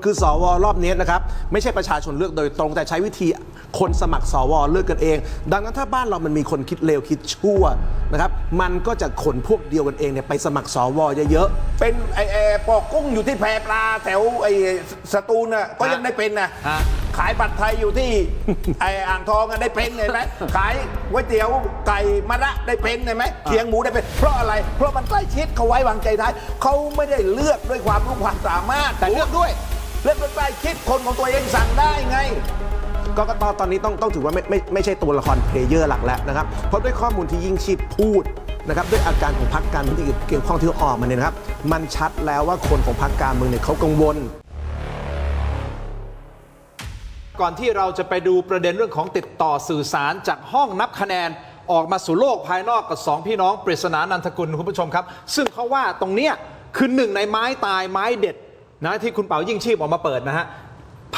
คือสวรอบนี้นะครับไม่ใช่ประชาชนเลือกโดยตรงแต่ใช้วิธีคนสมัครสวเลือกกันเองดังนั้นถ้าบ้านเรามันมีคนคิดเลวคิดชั่วนะครับมันก็จะขนพวกเดียวกันเองเนี่ยไปสมัครสวเยอะๆเป็นปอกกุ้งอยู่ที่แพปลาแถวสตูลน่ะก็ยังได้เป็นนะขายผัดไทยอยู่ที่อ่างทองได้เป็นเห็นไหมขายก๋วยเตี๋ยวไก่มะระได้เป็นเห็นไหมเคียงหมูได้เป็นเพราะอะไรเพราะมันใกล้ชิดเขาไว้วางใจได้เขาไม่ได้เลือกด้วยความรู้ความสามารถแต่เลือกด้วยใกล้ชิดคนของตัวเองสั่งได้ไงกกต.ตอนนี้ต้องถือว่าไม่ใช่ตัวละครเพลเยอร์หลักแล้วนะครับเพราะด้วยข้อมูลที่ยิ่งชีพพูดนะครับด้วยอาการของพรรคการเมืองที่เกี่ยวข้องที่ออกมาเนี่ยนะครับมันชัดแล้วว่าคนของพรรคการเมืองเนี่ยเขากังวลก่อนที่เราจะไปดูประเด็นเรื่องของติดต่อสื่อสารจากห้องนับคะแนนออกมาสู่โลกภายนอกกับ2พี่น้องปริศนานันทกุลคุณผู้ชมครับซึ่งเขาว่าตรงเนี้ยคือหนึ่งในไม้ตายไม้เด็ดนะที่คุณเป๋ายิ่งชีพออกมาเปิดนะฮะ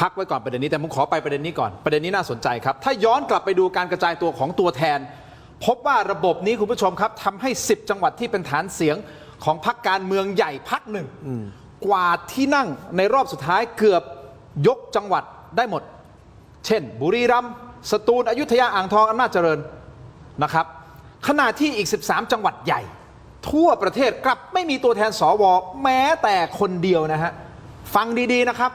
พักไว้ก่อนประเด็นนี้แต่ผมขอไปประเด็นนี้ก่อนประเด็นนี้น่าสนใจครับถ้าย้อนกลับไปดูการกระจายตัวของตัวแทนพบว่าระบบนี้คุณผู้ชมครับทำให้10จังหวัดที่เป็นฐานเสียงของพรรคการเมืองใหญ่พรรคหนึ่งกว่าที่นั่งในรอบสุดท้ายเกือบยกจังหวัดได้หมดเช่นบุรีรัมย์สตูลอยุธยาอ่างทองอำนาจเจริญนะครับขณะที่อีก13จังหวัดใหญ่ทั่วประเทศกลับไม่มีตัวแทนสวแม้แต่คนเดียวนะฮะฟังดีๆนะครับ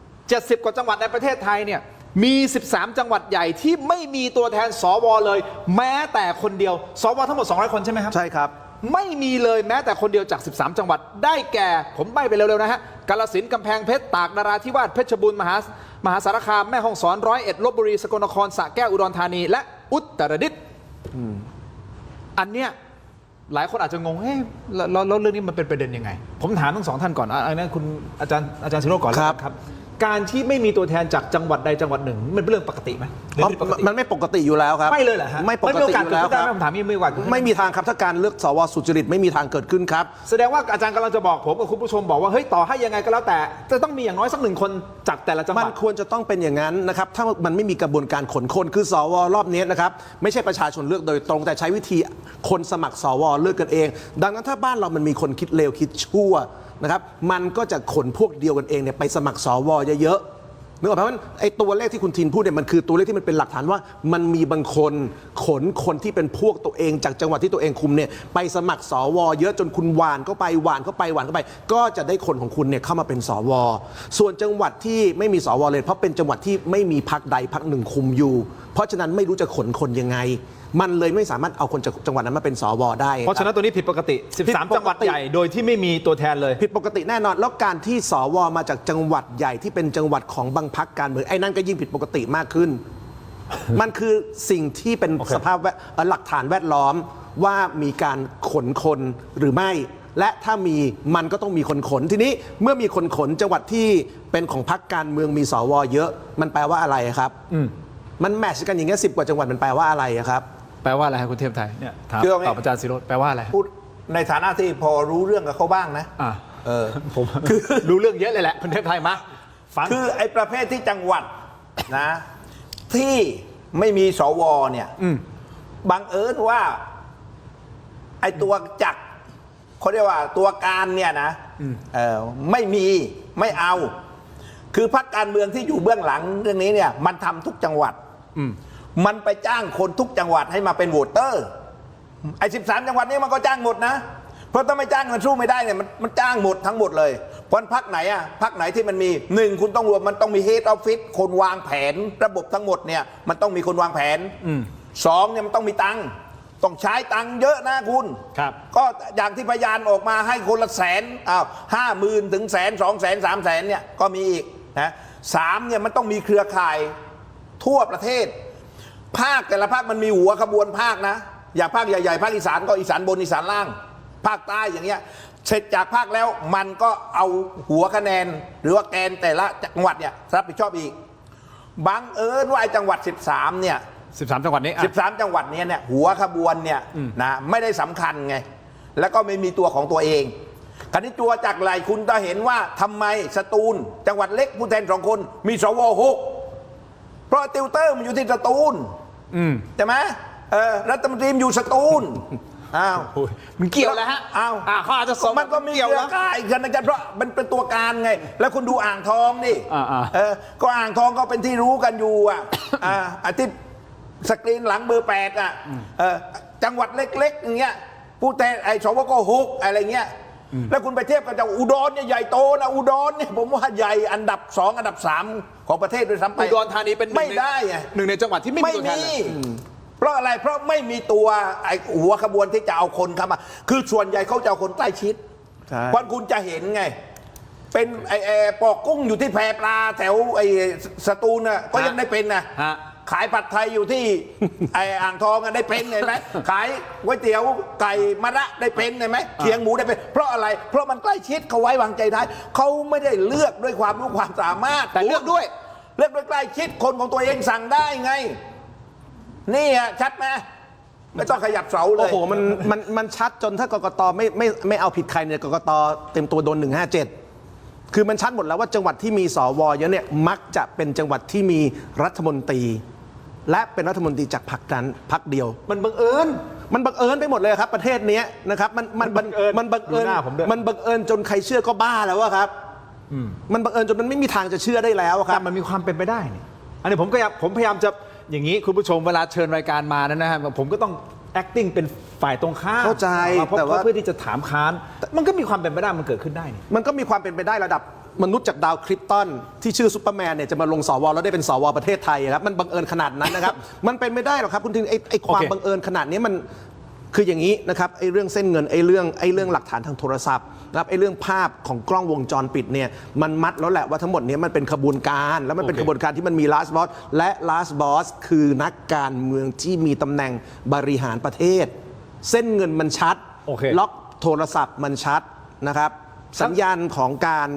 70กว่าจังหวัดในประเทศไทยเนี่ยมี13จังหวัดใหญ่ที่ไม่มีตัวแทนสวเลยแม้แต่คนเดียวสวทั้งหมด200คนใช่ไหมครับใช่ครับไม่มีเลยแม้แต่คนเดียวจาก13จังหวัดได้แก่ผมใบ้ไปเร็วๆนะฮะกาฬสินธุ์กำแพงเพชรตากนราธิวาสเพชรบูรณ์มหาสารคามแม่ฮ่องสอน101ลพบุรีสกลนครสระแก้วอุดรธานีและอุตรดิตถ์อันเนี้ยหลายคนอาจจะงงแล้วเรื่องนี้มันเป็นประเด็นยังไงผมถามทั้งสองท่านก่อนอันนั้นคุณอาจารย์ศิโรจน์ก่อนครับการที่ไม่มีตัวแทนจากจังหวัดใดจังหวัดหนึ่งมันเป็นเรื่องปกติไหมมันไม่ปกติอยู่แล้วครับไม่เลยเหรอฮะไม่ปกติอยู่แล้วครับผมถามไม่มีทางครับถ้าการเลือกสวสุจริตไม่มีทางเกิดขึ้นครับแสดงว่าอาจารย์กำลังจะบอกผมกับคุณผู้ชมบอกว่าเฮ้ยต่อให้ยังไงก็แล้วแต่จะต้องมีอย่างน้อยสัก1คนจากแต่ละจังหวัดมันควรจะต้องเป็นอย่างนั้นนะครับถ้ามันไม่มีกระบวนการขนคนคือสวรอบนี้นะครับไม่ใช่ประชาชนเลือกโดยตรงแต่ใช้วิธีคนสมัครสวเลือกกันเองดังนั้นถ้าบ้านเรามันมีคนคิดเลวคิดชั่วนะครับมันก็จะขนพวกเดียวกันเองเนี่ยไปสมัครสวเยอะนึกออกไหมว่าไอ้ตัวเลขที่คุณทินพูดเนี่ยมันคือตัวเลขที่มันเป็นหลักฐานว่ามันมีบางคนขนคนที่เป็นพวกตัวเองจากจังหวัดที่ตัวเองคุมเนี่ยไปสมัครสวเยอะจนคุณหวานเข้าไปก็จะได้คนของคุณเนี่ยเข้ามาเป็นสวส่วนจังหวัดที่ไม่มีสวเลยเพราะเป็นจังหวัดที่ไม่มีพรรคใดพรรคหนึ่งคุมอยู่เพราะฉะนั้นไม่รู้จะขนคนยังไงมันเลยไม่สามารถเอาคนจากจังหวัดนั้นมาเป็นสวได้เพราะฉะนั้นตัวนี้ผิดปกติ13จังหวัดใหญ่โดยที่ไม่มีตัวแทนเลยผิดปกติแน่นอนแล้วการที่สวมาจากจังหวัดใหญ่ที่เป็นจังหวัดของบางพรรคการเมืองไอ้นั่นก็ยิ่งผิดปกติมากขึ้น มันคือสิ่งที่เป็นสภาพหลักฐานแวดล้อมว่ามีการขนคนหรือไม่และถ้ามีมันก็ต้องมีคนขนทีนี้เมื่อมีคนขนจังหวัดที่เป็นของพรรคการเมืองมีสวเยอะมันแปลว่าอะไรครับมันแมทช์กันอย่างเงี้ย10 กว่าจังหวัดมันแปลว่าอะไรครับแปลว่าอะไรครับคุณเทพไทยเนี่ยถามตอบอาจารย์ศิโรจน์แปลว่าอะไรพูดในฐานะที่พอรู้เรื่องกับเขาบ้างนะผมคือรู้เรื่องเยอะเลยแหละคุณเทพไทยมาฟังคือไอ้ประเภทที่จังหวัดนะที่ไม่มีสวเนี่ยบังเอิญว่าไอ้ตัวจักรเขาเรียกว่าตัวการเนี่ยนะไม่เอาคือพรรคการเมืองที่อยู่เบื้องหลังเรื่องนี้เนี่ยมันทำทุกจังหวัดมันไปจ้างคนทุกจังหวัดให้มาเป็นโหวตเตอร์ไอ้13จังหวัดนี้มันก็จ้างหมดนะเพราะถ้าไม่จ้างมันสู้ไม่ได้เนี่ยมันจ้างหมดทั้งหมดเลยเพราะพรรคไหนอ่ะพรรคไหนที่มันมี1คุณต้องรวมมันต้องมีเฮดออฟฟิศคนวางแผนระบบทั้งหมดเนี่ยมันต้องมีคนวางแผน2เนี่ยมันต้องมีตังค์ต้องใช้ตังค์เยอะนะคุณครับก็อย่างที่พยานออกมาให้คนละ150,000ถึง100,000 200,000 300,000เนี่ยก็มีอีกนะ3เนี่ยมันต้องมีเครือข่ายทั่วประเทศภาคแต่ละภาคมันมีหัวขบวนภาคนะอย่างภาคใหญ่ๆภาคอีสานก็อีสานบนอีสานล่างภาคใต้อย่างเงี้ยเสร็จจากภาคแล้วมันก็เอาหัวคะแนนหรือว่าแกนแต่ละจังหวัดเนี่ยรับผิดชอบอีกบังเอิญว่าไอ้จังหวัด13เนี่ย13จังหวัดนี้13จังหวัดนี้เนี่ยหัวขบวนเนี่ยนะไม่ได้สำคัญไงแล้วก็ไม่มีตัวของตัวเองคราวนี้ตัวจากไหลคุณจะเห็นว่าทำไมสตูลจังหวัดเล็กผู้แทน2 คนมีสว6เพราะติวเตอร์มันอยู่ที่สตูลใช่ไหมรัฐมนตรีอยู่สตูล อ้าว โอ้ยมันเกี่ยวแล้วฮะ อ้าว เขาอาจจะส่ง มันก็มี เกี่ยว เครือ แล้ว ข่ายกันนะครับเพราะมันเป็นตัวการไง แล้วคุณดูอ่างทองดิ อ่า ก็อ่างทองก็เป็นที่รู้กันอยู่อาทิตย์สกรีนหลังเบอร์ 8จังหวัดเล็กๆอย่างเงี้ยผู้แต่ไอ้สวก6อะไรเงี้ยแล้วคุณไปเทียบกับจังหวัดอุดรเนี่ยใหญ่โตนะอุดรเนี่ยผมว่าใหญ่อันดับ 2 อันดับ 3 ของประเทศด้วยซ้ำไป อุดรธานีเป็น ไม่ได้ไง หนึ่งในจังหวัดที่ไม่มีตัวแทนเลย เพราะอะไรเพราะไม่มีตัวไอ้หัวขบวนที่จะเอาคนเข้ามาคือส่วนใหญ่เขาจะเอาคนใกล้ชิด ใช่ เพราะคุณจะเห็นไง เป็นไอ้ปอกกุ้งอยู่ที่แพปลาแถวไอ้สตูลน่ะก็ยังได้เป็นนะ ฮะ ขายผัดไทยอยู่ที่ ไอ้อ่างทองได้เป็นเห็นไหมขายก๋วยเตี๋ยวไก่มะระได้เป็นเห็นไหมเคียงหมูได้เป็นเพราะอะไรเพราะมันใกล้ชิดเขาไว้วางใจได้เขาไม่ได้เลือกด้วยความรู้ความสามารถ แต่เลือกด้วย เลือกด้วยใกล้ชิดคนของตัวเองสั่งได้ไง นี่อ่ะชัดไหมไม่ต้องขยับเสาเล โอ้ ย โหมันชัดจนถ้ากกตไม่เอาผิดใครเนี่ยกกตเต็มตัวโดน157คือมันชัดหมดแล้วว่าจังหวัดที่มีสวเยอะเนี่ยมักจะเป็นจังหวัดที่มีรัฐมนตรี และเป็นรัฐมนตรีจากพรรคนั้นพรรคเดียว มันบังเอิญ มันบังเอิญไปหมดเลยครับประเทศเนี้ยนะครับมันบังเอิญ ดูหน้าผมด้วย มันบังเอิญจนใครเชื่อก็บ้าแล้วอะครับมันบังเอิญจนมันไม่มีทางจะเชื่อได้แล้วอะค แต่ รับ มันมีความเป็นไปได้นี่อันนี้ผมพยายามจะอย่างนี้คุณผู้ชมเวลาเชิญรายการมานะฮะผมก็ต้อง acting เป็นฝ่ายตรงข้าม เข้าใจ เพราะ แต่ว่า เพื่อที่จะถามค้านมันก็มีความเป็นไปได้มันเกิดขึ้นได้นี่ มันก็มีความเป็นไปได้ระดับมนุษย์จากดาวคริปตอนที่ชื่อซูเปอร์แมนเนี่ยจะมาลงสวแล้วได้เป็นสวประเทศไทยครับมันบังเอิญขนาดนั้นนะครับ มันเป็นไม่ได้หรอกครับคุณทิงไอ้ความ โอเค บังเอิญขนาดนี้มันคืออย่างนี้นะครับไอ้เรื่องเส้นเงินไอ้เรื่องหลักฐานทางโทรศัพท์นะครับไอ้เรื่องภาพของกล้องวงจรปิดเนี่ยมันมัดแล้วแหละว่าทั้งหมดเนี้มันเป็นขบวนการแล้วมันเป็นขบวนการที่มันมี last boss และ last boss คือนักการเมืองที่มีตำแหน่งบริหารประเทศ เส้นเงินมันชัด โอเค ล็อกโทรศัพท์มันชัดนะครับสัญญาณของการ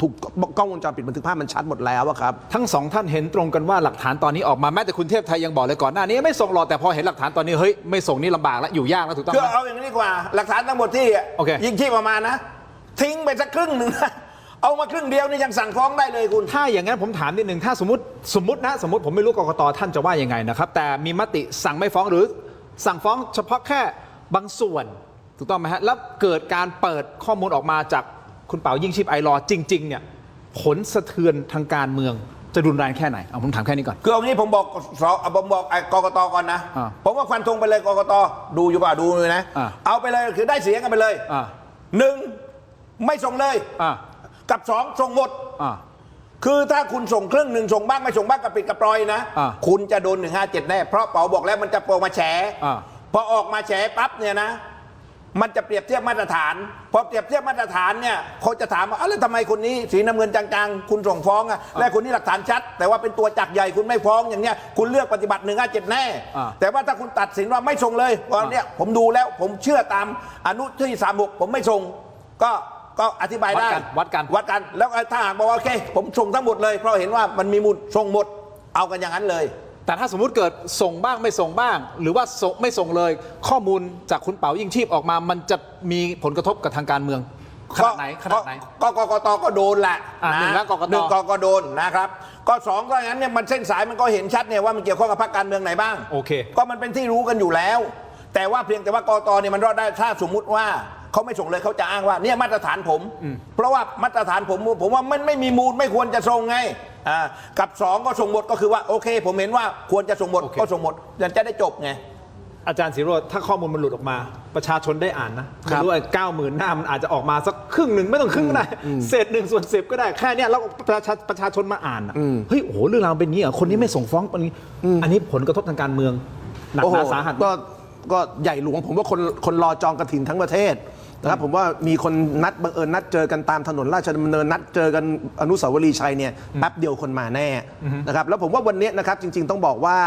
ถูกกล้องวงจรปิดบันทึกภาพมันชัดหมดแล้วอะครับ ทั้งสองท่านเห็นตรงกันว่าหลักฐานตอนนี้ออกมาแม้แต่คุณเทพไทยยังบอกเลยก่อนหน้านี้ไม่ส่งหรอกแต่พอเห็นหลักฐานตอนนี้เฮ้ยไม่ส่งนี่ลำบากแล้วอยู่ยากแล้วถูกต้อง คือ ไหม เอาอย่างนี้ดีกว่า หลักฐานทั้งหมดที่ โอเค ยิงชีพออกมานะ ทิ้งไปสักครึ่งหนึ่งนะเอามาครึ่งเดียวนี่ยังสั่งฟ้องได้เลยคุณ ถ้าอย่างนั้นผมถามนิดหนึ่งถ้าสมมติผมไม่รู้กกตท่านจะว่ายังไงนะครับแต่มีมติสั่งไม่ฟ้องหรือสั่งฟ้องเฉพาะแค่บางส่วนถูกต้องไหมฮะแล้วเกิดการเปิดข้อมูลออกมาจากคุณเป๋ายิ่งชีพไอรอว์จริงๆเนี่ยผลสะเทือนทางการเมืองจะรุนแรงแค่ไหนเอาผมถามแค่นี้ก่อน คือเอางี้ผมบอกไอ้กกตก่อนนะ อ่า ผมว่าฟันธงไปเลยกกตดูอยู่ป่ะดูเลยนะ อ่า เอาไปเลยคือได้เสียงกันไปเลย อ่า หนึ่งไม่ส่งเลย อ่า กับสองส่งหมด อ่า คือถ้าคุณส่งครึ่งหนึ่งส่งบ้างไม่ส่งบ้างกับปิดกับปล่อยนะ อ่า คุณจะโดน157แน่เพราะเป๋าบอกแล้วมันจะโปรมาแฉ อ่า พอออกมาแฉปั๊บเนี่ยนะ มันจะเปรียบเทียบมาตรฐานพอเปรียบเทียบมาตรฐานเนี่ยเขาจะถามว่าแล้วทำไมคนนี้สีน้ำเงินจางๆ คุณส่งฟ้องอะและคนนี้หลักฐานชัด แต่ว่าเป็นตัวจักรใหญ่คุณไม่ฟ้องอย่างเนี้ยคุณเลือกปฏิบัติ157แน่ อ่า แต่ว่าถ้าคุณตัดสินว่าไม่ส่งเลยตอนเนี้ยผมดูแล้วผมเชื่อตามอนุที่36ผมไม่ส่งก็อธิบายได้ วัดกัน แล้วถ้าหากบอกว่าโอเคผมส่งทั้งหมดเลยเพราะเห็นว่ามันมีมูลส่งหมดเอากันอย่างนั้นเลย แต่ถ้าสมมุติเกิดส่งบ้างไม่ส่งบ้าง หรือว่าส่งไม่ส่งเลย ข้อมูลจากคุณเป๋ายิ่งชีพออกมา มันจะมีผลกระทบกับทางการเมืองขนาดไหน ก็กกตก็โดนแหละ หนึ่งแล้วกกต หนึ่งก็โดนนะครับก็สองก็อย่างนั้นเนี่ยมันเส้นสายมันก็เห็นชัดเนี่ยว่ามันเกี่ยวข้องกับพรรคการเมืองไหนบ้าง โอเค ก็มันเป็นที่รู้กันอยู่แล้ว แต่ว่าเพียงแต่ว่ากกตเนี่ยมันรอดได้ถ้าสมมุติว่าเขาไม่ส่งเลยเขาจะอ้างว่าเนี่ยมาตรฐานผม เพราะว่ามาตรฐานผมว่ามันไม่มีมูลไม่ควรจะส่งไงกับสองก็ส่งหมดก็คือว่าโอเค ผมเห็นว่าควรจะส่งหมด โอเค ก็ส่งหมดจะได้จบไง อาจารย์ศิโรจน์ถ้าข้อมูลมันหลุดออกมา ประชาชนได้อ่านนะ ครั ไม่ บ รู้ไอ้90,000 หน้ามันอาจจะออกมาสักครึ่งหนึ่งไม่ต้องครึ่งก็ได้เศษ1/10ก็ได้แค่เนี้ยแล้วประชาชนมาอ่านอะเฮ้ยโอ้โหเรื่องราวเป็นอย่างนี้เหรอคนนี้ไม่ส่งฟ้องอันนี้อันนี้ผลกระทบทางการเมืองหนัก โอ้โห หนาสาหัส ก็ใหญ่หลวงผมว่าคนรอจองกระถินทั้งประเทศนะครับผมว่ามีคนนัดบังเอิญนัดเจอกันตามถนนราชดำเนินนัดเจอกันอนุสาวรีย์ชัยเนี่ยแป๊บเดียวคนมาแน่นะครับแล้วผมว่าวันนี้นะครับจริงๆต้องบอกว่า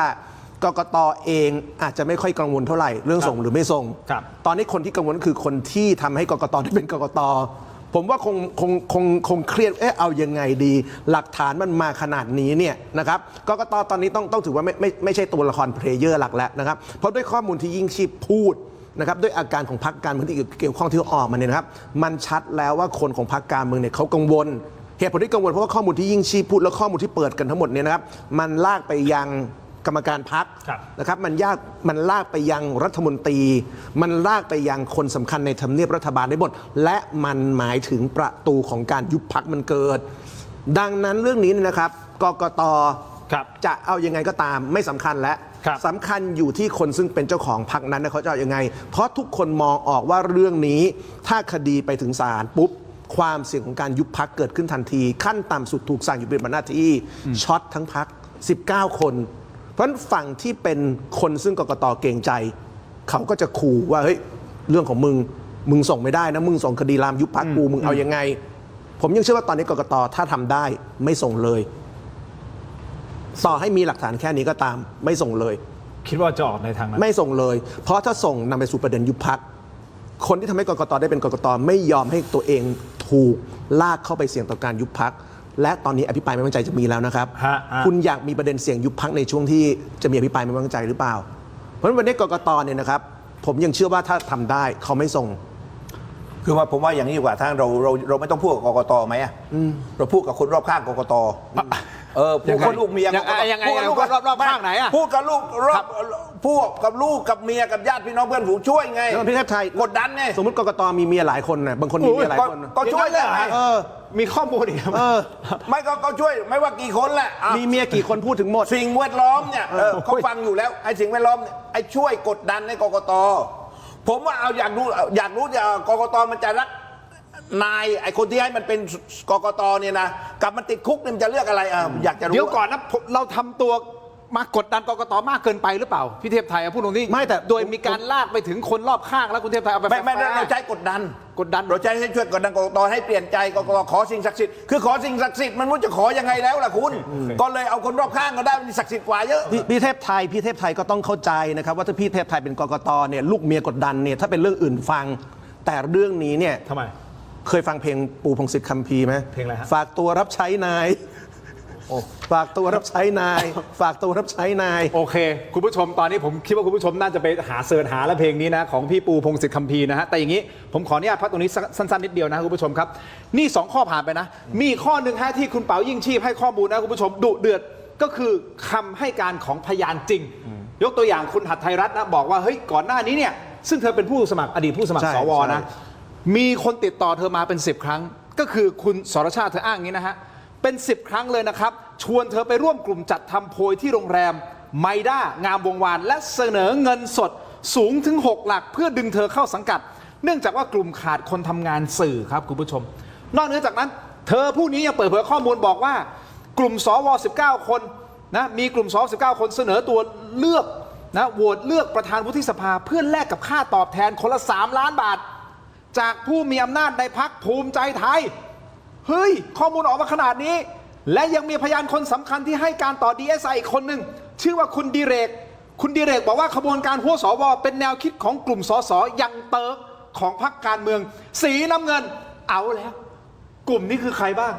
กกตเองอาจจะไม่ค่อยกังวลเท่าไหร่เรื่องส่งหรือไม่ส่ง ครับ ตอนนี้คนที่กังวลก็คือคนที่ทำให้กกตได้เป็นกกตผมว่าคงเครียดเอายังไงดี หลักฐานมันมาขนาดนี้เนี่ยนะครับกกตตอนนี้ต้องถือว่าไม่ใช่ตัวละครเพลเยอร์หลักแล้วนะครับเพราะด้วยข้อมูลที่ยิ่งชีพพูดนะครับด้วยอาการของพรรคการเมืองที่เกี่ยวข้องที่ออกมาเนี่ยนะครับมันชัดแล้วว่าคนของพรรคการเมืองเนี่ยเขากังวลเหตุผลที่กังวลเพราะว่าข้อมูลที่ยิ่งชีพพูดและข้อมูลที่เปิดกันทั้งหมดเนี่ยนะครับมันลากไปยัง กรรมการพรรค ครับ นะครับมันลากไปยังรัฐมนตรี มันลากไปยังคนสำคัญในทำเนียบรัฐบาลได้หมดและมันหมายถึงประตูของการยุบพรรคมันเกิด ดังนั้นเรื่องนี้เนี่ยนะครับกกต ครับ จะเอายังไงก็ตามไม่สำคัญแล้ว ครับ สำคัญอยู่ที่คนซึ่งเป็นเจ้าของพรรคนั้นนะเขาจะเอายังไง เพราะทุกคนมองออกว่าเรื่องนี้ถ้าคดีไปถึงศาลปุ๊บความเสี่ยงของการยุบพรรคเกิดขึ้นทันที ขั้นต่ำสุดถูกสั่งหยุดปฏิบัติหน้าที่ช็อตทั้งพรรค19 คน เพราะฉะนั้นฝั่งที่เป็นคนซึ่งกกตเกรงใจ เขาก็จะขู่ว่าเฮ้ยเรื่องของมึงส่งไม่ได้นะมึงส่งคดีลามยุบพรรคกูมึงเอายังไง ผมยังเชื่อว่าตอนนี้กกตถ้าทำได้ไม่ส่งเลยต่อให้มีหลักฐานแค่นี้ก็ตามไม่ส่งเลย คิดว่าจะออกในทางนั้น ไม่ส่งเลย เพราะถ้าส่งนำไปสู่ประเด็นยุบพัก คนที่ทำให้กกตได้เป็นกกตไม่ยอมให้ตัวเองถูกลากเข้าไปเสี่ยงต่อการยุบพัก และตอนนี้อภิปรายไม่ไว้วางใจจะมีแล้วนะครับ ฮะ คุณอยากมีประเด็นเสี่ยงยุบพักในช่วงที่จะมีอภิปรายไม่ไว้วางใจหรือเปล่า เพราะฉะนั้นวันนี้กกตเนี่ยนะครับ ผมยังเชื่อว่าถ้าทำได้เขาไม่ส่ง คือว่าผมว่าอย่างนี้ดีกว่าทางเราไม่ต้องพูดกับกกตไหมอะเราพูดกับคนรอบข้างกกตพูดกับลูกเมีย ยังไง พูดกับลูก รอบข้างไหนอะ พูดกับลูกรอบพูดกับลูกกับเมียกับญาติพี่น้องเพื่อนฝูงช่วยไง แล้วพี่เทพไทย กดดันไง สมมติกกตมีเมียหลายคนนะบางคนมีเมียหลายคนนะ ก็ช่วยเลยไง มีข้อมูลอีกครับ ไม่ก็ช่วยไม่ว่ากี่คนแหละอ่ะ มีเมียกี่คนพูดถึงหมด สิ่งแวดล้อมเนี่ยเขาฟังอยู่แล้วไอ้สิ่งแวดล้อมเนี่ยไอ้ช่วยกดดันให้กกตผมว่าเอาอยากรู้กกตมันจะรักนายไอ้คนที่ให้มันเป็นกกตเนี่ยนะกับมันติดคุกเนี่ยมันจะเลือกอะไรอยากจะรู้ เดี๋ยวก่อนนะเราทำตัวมากดดันกกตมากเกินไปหรือเปล่าพี่เทพไทยพูดตรงนี้ ไม่แต่ โดยมีการลากไปถึงคนรอบข้างแล้วคุณเทพไทยเอาไป ไม่ แฝง เราใช้กดดัน กดดัน เราใช้ให้ช่วยกดดันกกตให้เปลี่ยนใจกกตขอสิ่งศักดิ์สิทธิ์คือขอสิ่งศักดิ์สิทธิ์มันไม่รู้จะขอยังไงแล้วล่ะคุณก็เลยเอาคนรอบข้างก็ได้มันศักดิ์สิทธิ์กว่าเยอะ พี่เทพไทยก็ต้องเข้าใจนะครับว่าถ้าพี่เทพไทยเป็นกกตเนี่ยลูกเมียกดดันเนี่ยถ้าเป็นเรื่องอื่นฟัง แต่เรื่องนี้เนี่ย ทำไม เคยฟังเพลงปู่พงษ์สิทธิ์คัมภีร์ไหม เพลงอะไรฮะ ฝากตัวรับใช้นายฝากตัวรับใช้นาย ฝากตัวรับใช้นาย โอเค คุณผู้ชมตอนนี้ผมคิดว่าคุณผู้ชมน่าจะไปหาเสิร์ชหาแล้วเพลงนี้นะของพี่ปูพงศิษฐ์คัมภีร์นะฮะแต่อย่างนี้ผมขออนุญาตพักตรงนี้สั้นๆนิดเดียวนะคุณผู้ชมครับนี่2ข้อผ่านไปนะมีข้อหนึ่งฮะที่คุณเป๋ายิ่งชีพให้ข้อมูลนะคุณผู้ชมดุเดือดก็คือคำให้การของพยานจริง ยกตัวอย่างคุณหัตถ์ไทยรัฐนะบอกว่าเฮ้ยก่อนหน้านี้เนี่ยซึ่งเธอเป็นผู้สมัครอดีตผู้สมัคร ใช่ สว ใช่ นะมีคนติดต่อเธอมาเป็น10 ครั้ง ก็คือคุณสรชาติเธออ้างอย่างนี้นะฮะเป็น10 ครั้งเลยนะครับชวนเธอไปร่วมกลุ่มจัดทำโพยที่โรงแรมไมด้างามวงวานและเสนอเงินสดสูงถึง6 หลักเพื่อดึงเธอเข้าสังกัด เนื่องจากว่ากลุ่มขาดคนทำงานสื่อครับคุณผู้ชม นอกเหนือจากนั้น เธอผู้นี้ยังเปิดเผยข้อมูลบอกว่ากลุ่มสว19 คนนะมีกลุ่มสว19 คนเสนอตัวเลือกนะโหวตเลือกประธานวุฒิสภาเพื่อแลกกับค่าตอบแทนคนละ3 ล้านบาท จากผู้มีอำนาจในพรรคภูมิใจไทยเฮ้ยข้อมูลออกมาขนาดนี้ และยังมีพยานคนสำคัญที่ให้การต่อ DSI อีกคนหนึ่งชื่อว่าคุณดิเรกบอกว่าขบวนการหัวสวเป็นแนวคิดของกลุ่มสสยังเติร์กของพรรคการเมืองสีน้ำเงินเอาแล้ว กลุ่มนี้คือใครบ้าง